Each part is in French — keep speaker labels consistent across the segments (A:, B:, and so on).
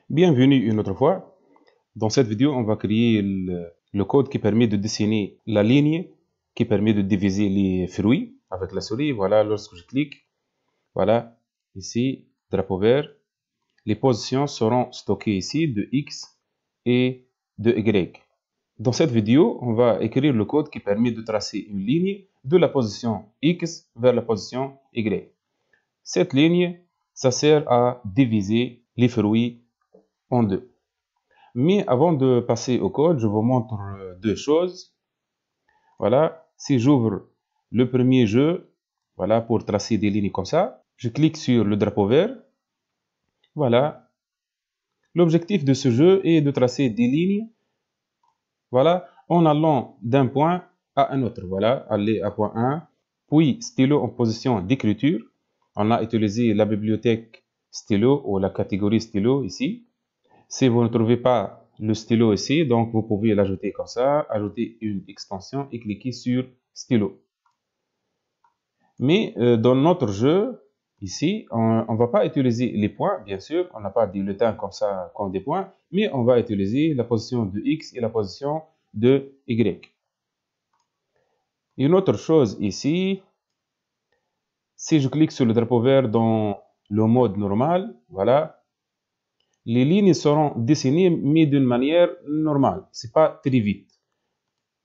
A: Bienvenue une autre fois. Dans cette vidéo, on va créer le code qui permet de dessiner la ligne, qui permet de diviser les fruits avec la souris. Voilà, lorsque je clique, voilà, ici, drapeau vert, les positions seront stockées ici de X et de Y. Dans cette vidéo, on va écrire le code qui permet de tracer une ligne de la position X vers la position Y. Cette ligne, ça sert à diviser les fruits en deux. Mais avant de passer au code, je vous montre deux choses. Voilà, si j'ouvre le premier jeu, voilà, pour tracer des lignes comme ça, je clique sur le drapeau vert. Voilà, l'objectif de ce jeu est de tracer des lignes, voilà, en allant d'un point à un autre. Voilà, aller à point 1, puis stylo en position d'écriture. On a utilisé la bibliothèque stylo ou la catégorie stylo ici. Si vous ne trouvez pas le stylo ici, donc vous pouvez l'ajouter comme ça, ajouter une extension et cliquer sur stylo. Mais dans notre jeu, ici, on ne va pas utiliser les points, bien sûr, on n'a pas des bulletins comme ça, comme des points, mais on va utiliser la position de X et la position de Y. Une autre chose ici, si je clique sur le drapeau vert dans le mode normal, voilà, les lignes seront dessinées, mais d'une manière normale. C'est pas très vite.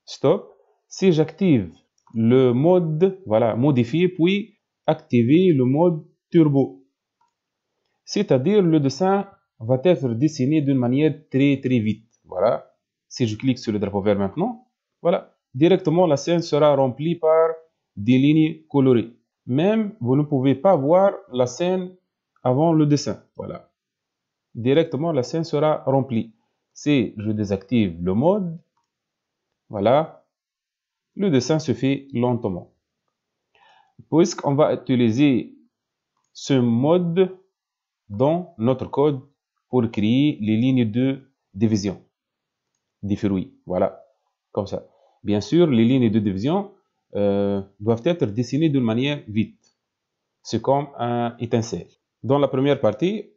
A: Stop. Si j'active le mode, voilà, modifier, puis activer le mode turbo. C'est-à-dire, le dessin va être dessiné d'une manière très vite. Voilà. Si je clique sur le drapeau vert maintenant, voilà. Directement, la scène sera remplie par des lignes colorées. Même, vous ne pouvez pas voir la scène avant le dessin. Voilà. Directement la scène sera remplie. Si je désactive le mode, voilà, le dessin se fait lentement. Puisqu'on va utiliser ce mode dans notre code pour créer les lignes de division des fruits. Voilà, comme ça. Bien sûr, les lignes de division doivent être dessinées d'une manière vite. C'est comme un étincelle. Dans la première partie,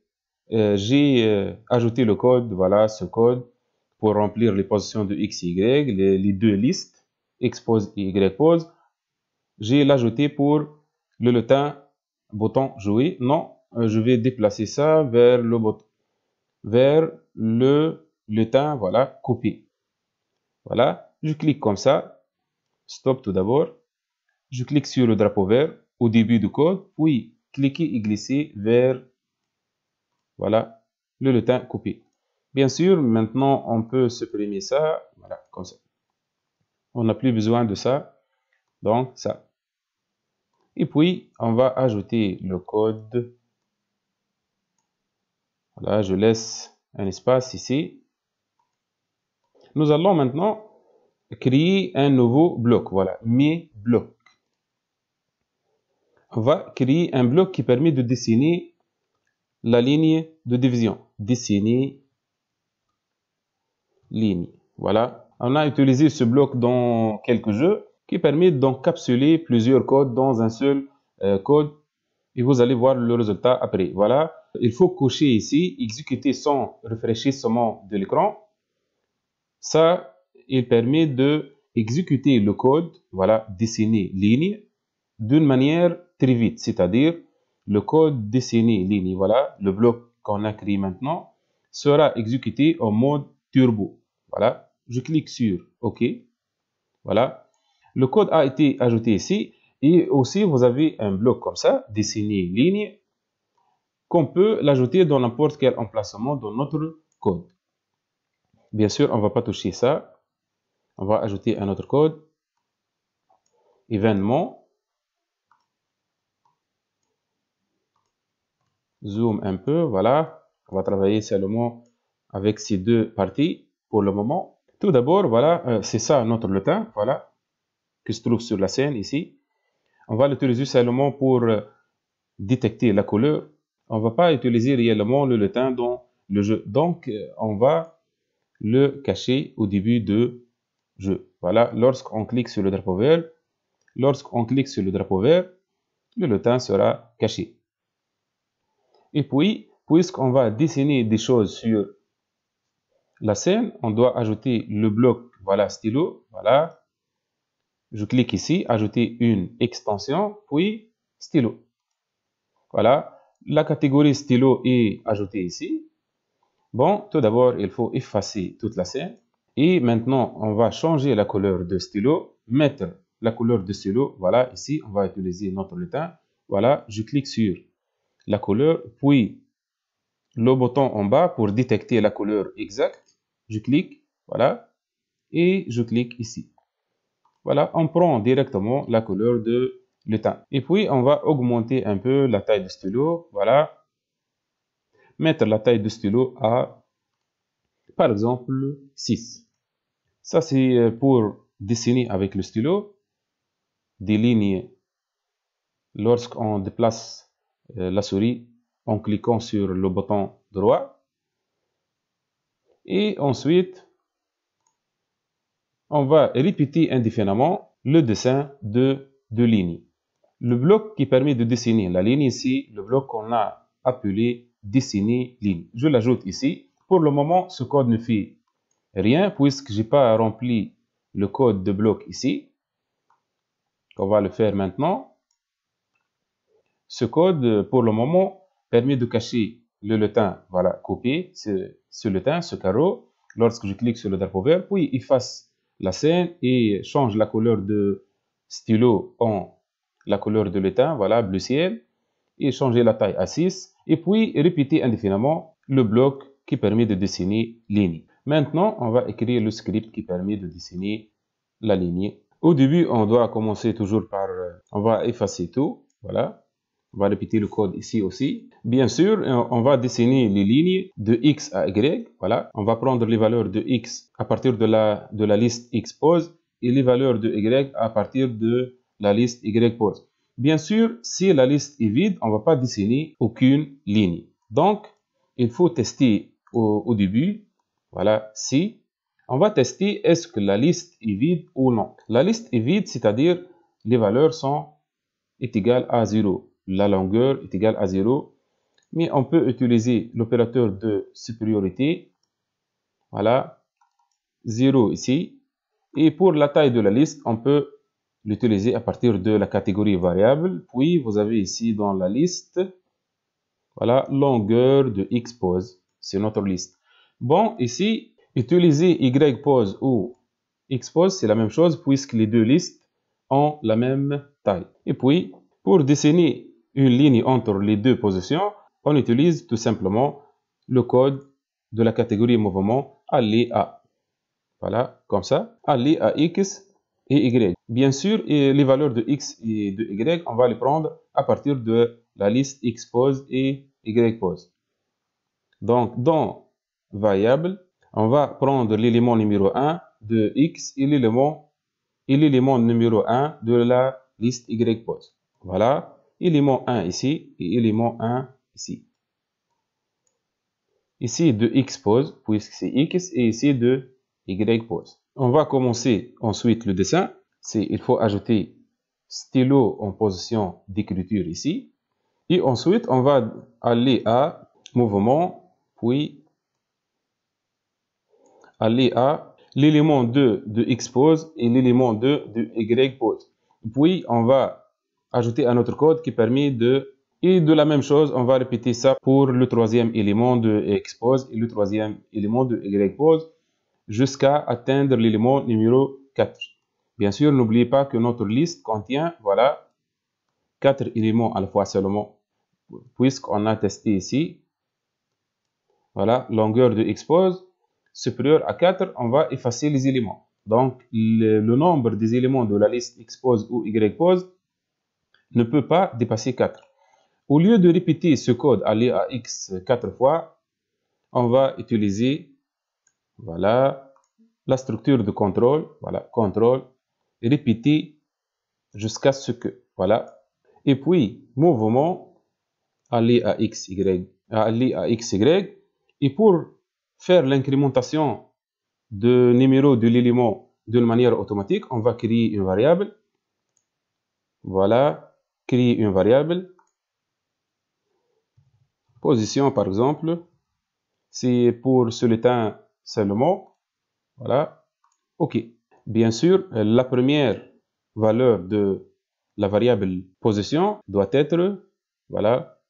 A: j'ai ajouté le code, voilà, ce code, pour remplir les positions de X et Y, les deux listes, X pose et Y pose. J'ai l'ajouté pour le bouton jouer. Non, je vais déplacer ça vers le bouton, vers le lutin, voilà, copier. Voilà, je clique comme ça. Stop tout d'abord. Je clique sur le drapeau vert au début du code, puis cliquer et glisser vers, voilà, le lutin copier. Bien sûr, maintenant, on peut supprimer ça, voilà, comme ça. On n'a plus besoin de ça, donc ça. Et puis, on va ajouter le code. Voilà, je laisse un espace ici. Nous allons maintenant créer un nouveau bloc, voilà, mes blocs. On va créer un bloc qui permet de dessiner la ligne de division. Dessiner ligne, voilà. On a utilisé ce bloc dans quelques jeux qui permet d'encapsuler plusieurs codes dans un seul code et vous allez voir le résultat après. Voilà, il faut cocher ici, exécuter sans rafraîchissement de l'écran. Ça, il permet de exécuter le code, voilà, dessiner ligne d'une manière très vite, c'est-à-dire le code dessiner ligne, voilà, le bloc qu'on a créé maintenant sera exécuté en mode turbo. Voilà, je clique sur OK. Voilà, le code a été ajouté ici et aussi vous avez un bloc comme ça, dessiner ligne, qu'on peut l'ajouter dans n'importe quel emplacement dans notre code. Bien sûr, on ne va pas toucher ça. On va ajouter un autre code, événement, zoom un peu, voilà. On va travailler seulement avec ces deux parties pour le moment. Tout d'abord, voilà, c'est ça notre lutin, voilà, qui se trouve sur la scène ici. On va l'utiliser seulement pour détecter la couleur. On ne va pas utiliser réellement le lutin dans le jeu. Donc, on va le cacher au début de jeu. Voilà, lorsqu'on clique sur le drapeau vert, le lutin sera caché. Et puis, puisqu'on va dessiner des choses sur la scène, on doit ajouter le bloc, voilà, stylo, voilà. Je clique ici, ajouter une extension, puis stylo. Voilà, la catégorie stylo est ajoutée ici. Bon, tout d'abord, il faut effacer toute la scène. Et maintenant, on va changer la couleur de stylo, mettre la couleur de stylo. Voilà, ici, on va utiliser notre lutin. Voilà, je clique sur la couleur, puis le bouton en bas pour détecter la couleur exacte. Je clique, voilà, et je clique ici. Voilà, on prend directement la couleur de lutin. Et puis, on va augmenter un peu la taille du stylo. Voilà, mettre la taille du stylo à, par exemple, 6. Ça, c'est pour dessiner avec le stylo des lignes lorsqu'on déplace la souris en cliquant sur le bouton droit. Et ensuite, on va répéter indéfiniment le dessin de deux lignes. Le bloc qui permet de dessiner la ligne ici, le bloc qu'on a appelé dessiner ligne. Je l'ajoute ici. Pour le moment, ce code ne fait rien puisque je n'ai pas rempli le code de bloc ici. On va le faire maintenant. Ce code, pour le moment, permet de cacher le lutin. Voilà, copier ce lutin, ce carreau. Lorsque je clique sur le drapeau vert, puis efface la scène et change la couleur de stylo en la couleur de lutin. Voilà, bleu ciel. Et changer la taille à 6. Et puis répéter indéfiniment le bloc qui permet de dessiner ligne. Maintenant, on va écrire le script qui permet de dessiner la ligne. Au début, on doit commencer toujours par... on va effacer tout. Voilà. On va répéter le code ici aussi. Bien sûr, on va dessiner les lignes de X à Y. Voilà. On va prendre les valeurs de X à partir de la liste X pose et les valeurs de Y à partir de la liste Y pose. Bien sûr, si la liste est vide, on ne va pas dessiner aucune ligne. Donc, il faut tester au début. Voilà, si. On va tester est-ce que la liste est vide ou non. La liste est vide, c'est-à-dire les valeurs est égales à 0. La longueur est égale à 0. Mais on peut utiliser l'opérateur de supériorité. Voilà, 0 ici. Et pour la taille de la liste, on peut l'utiliser à partir de la catégorie variable. Puis, vous avez ici dans la liste, voilà, longueur de X pose. C'est notre liste. Bon, ici, utiliser Y pose ou X pose, c'est la même chose puisque les deux listes ont la même taille. Et puis, pour dessiner une ligne entre les deux positions, on utilise tout simplement le code de la catégorie mouvement aller à. Voilà, comme ça, aller à X et Y. Bien sûr, et les valeurs de X et de Y, on va les prendre à partir de la liste X pose et Y pose. Donc, dans variable, on va prendre l'élément numéro 1 de X et l'élément numéro 1 de la liste Y pose. Voilà, élément 1 ici et élément 1 ici. Ici de X pose, puisque c'est X, et ici de Y pose. On va commencer ensuite le dessin. Il faut ajouter stylo en position d'écriture ici. Et ensuite, on va aller à mouvement, puis aller à l'élément 2 de X pose et l'élément 2 de Y pose. Puis, on va ajouter un autre code qui permet et de la même chose, on va répéter ça pour le troisième élément de X pose et le troisième élément de Y pose jusqu'à atteindre l'élément numéro 4. Bien sûr, n'oubliez pas que notre liste contient, voilà, 4 éléments à la fois seulement, puisqu'on a testé ici, voilà, longueur de X pose supérieure à 4, on va effacer les éléments. Donc, le nombre des éléments de la liste X pose ou Y pose ne peut pas dépasser 4. Au lieu de répéter ce code aller à X 4 fois, on va utiliser, voilà, la structure de contrôle, voilà, contrôle, répéter jusqu'à ce que, voilà. Et puis, mouvement, aller à X, Y, aller à X, Y. Et pour faire l'incrémentation de numéro de l'élément d'une manière automatique, on va créer une variable. Voilà, créer une variable. Position, par exemple, si pour ce lutin, c'est le mot, voilà, OK. Bien sûr, la première valeur de la variable position doit être, voilà,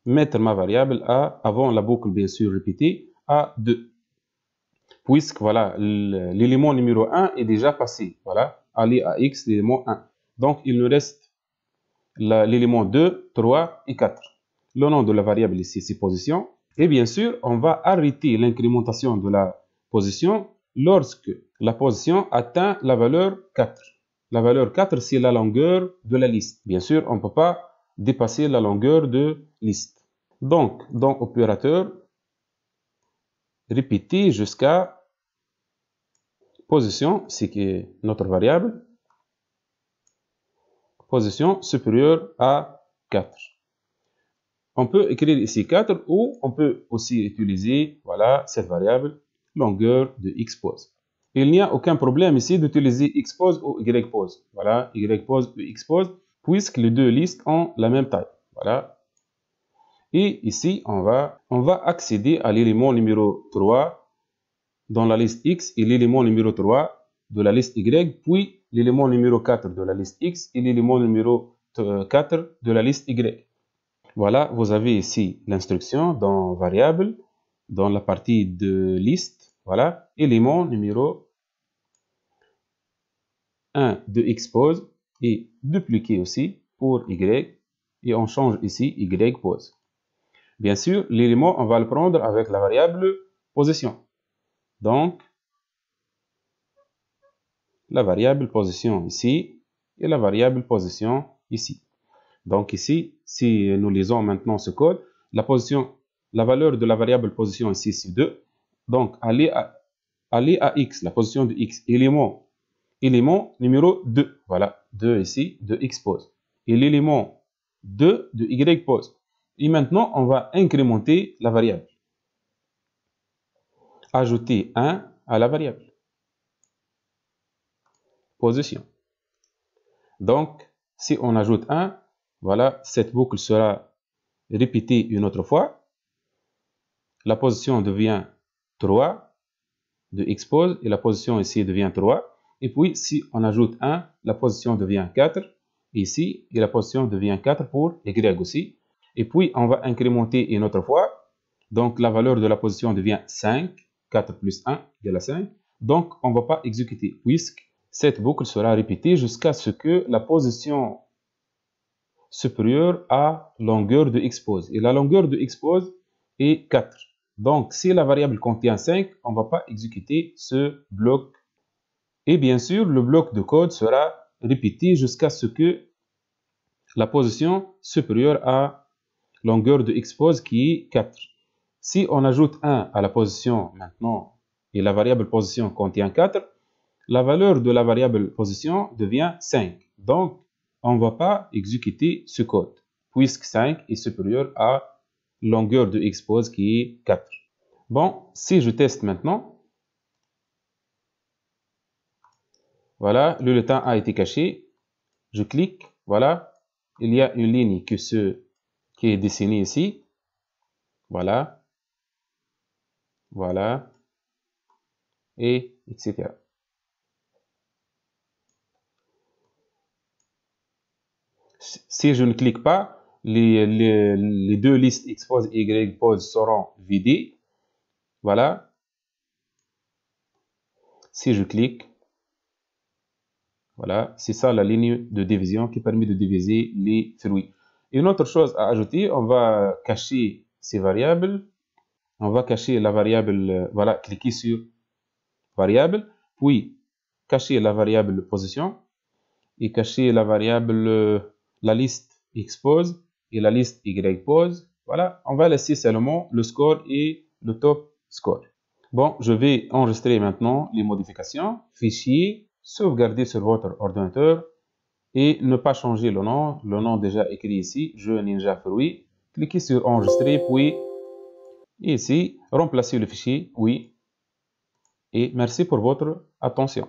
A: mettre ma variable A avant la boucle, bien sûr, répétée, A2. Puisque, voilà, l'élément numéro 1 est déjà passé, voilà, aller à X, l'élément 1. Donc, il nous reste l'élément 2, 3 et 4. Le nom de la variable ici, c'est position. Et bien sûr, on va arrêter l'incrémentation de la position lorsque la position atteint la valeur 4. La valeur 4, c'est la longueur de la liste. Bien sûr, on ne peut pas dépasser la longueur de liste. Donc, dans opérateur, répéter jusqu'à position, c'est que notre variable, position supérieure à 4. On peut écrire ici 4 ou on peut aussi utiliser, voilà, cette variable longueur de xpose. Il n'y a aucun problème ici d'utiliser xpose ou ypose. Voilà, ypose ou xpose, puisque les deux listes ont la même taille. Voilà. Et ici, on va accéder à l'élément numéro 3 dans la liste X et l'élément numéro 3 de la liste Y, puis l'élément numéro 4 de la liste X et l'élément numéro 4 de la liste Y. Voilà, vous avez ici l'instruction dans variable, dans la partie de liste, voilà, élément numéro 1 de xpose et dupliquer aussi pour Y, et on change ici ypose. Bien sûr, l'élément, on va le prendre avec la variable position. Donc, la variable position ici et la variable position ici. Donc ici, si nous lisons maintenant ce code, la valeur de la variable position ici, c'est 2. Donc, aller à x, la position de x, élément numéro 2. Voilà, 2 ici, de x pose. Et l'élément 2 de y pose. Et maintenant, on va incrémenter la variable. Ajouter 1 à la variable. Position. Donc, si on ajoute 1, voilà, cette boucle sera répétée une autre fois. La position devient 3 de xpose et la position ici devient 3. Et puis, si on ajoute 1, la position devient 4 ici et la position devient 4 pour y aussi. Et puis, on va incrémenter une autre fois. Donc, la valeur de la position devient 5. 4 plus 1 égale à 5. Donc, on ne va pas exécuter puisque cette boucle sera répétée jusqu'à ce que la position supérieure à longueur de xpose. Et la longueur de xpose est 4. Donc, si la variable contient 5, on ne va pas exécuter ce bloc. Et bien sûr, le bloc de code sera répété jusqu'à ce que la position supérieure à longueur de xpose qui est 4. Si on ajoute 1 à la position maintenant et la variable position contient 4, la valeur de la variable position devient 5. Donc, on ne va pas exécuter ce code puisque 5 est supérieur à longueur de xpose qui est 4. Bon, si je teste maintenant, voilà, le lutin a été caché. Je clique, voilà, il y a une ligne qui est dessinée ici. Voilà, voilà, et etc. Si je ne clique pas, les deux listes xpose et ypose seront vidées. Voilà. Si je clique, voilà, c'est ça la ligne de division qui permet de diviser les fruits. Une autre chose à ajouter, on va cacher ces variables. On va cacher la variable, voilà, cliquer sur variable, puis cacher la variable position et cacher la variable, la liste xpose et la liste ypose. Voilà, on va laisser seulement le score et le top score. Bon, je vais enregistrer maintenant les modifications. Fichier, sauvegarder sur votre ordinateur et ne pas changer le nom déjà écrit ici, Jeu Ninja Fruit. Cliquez sur enregistrer, puis ici, remplacer le fichier, oui. Et merci pour votre attention.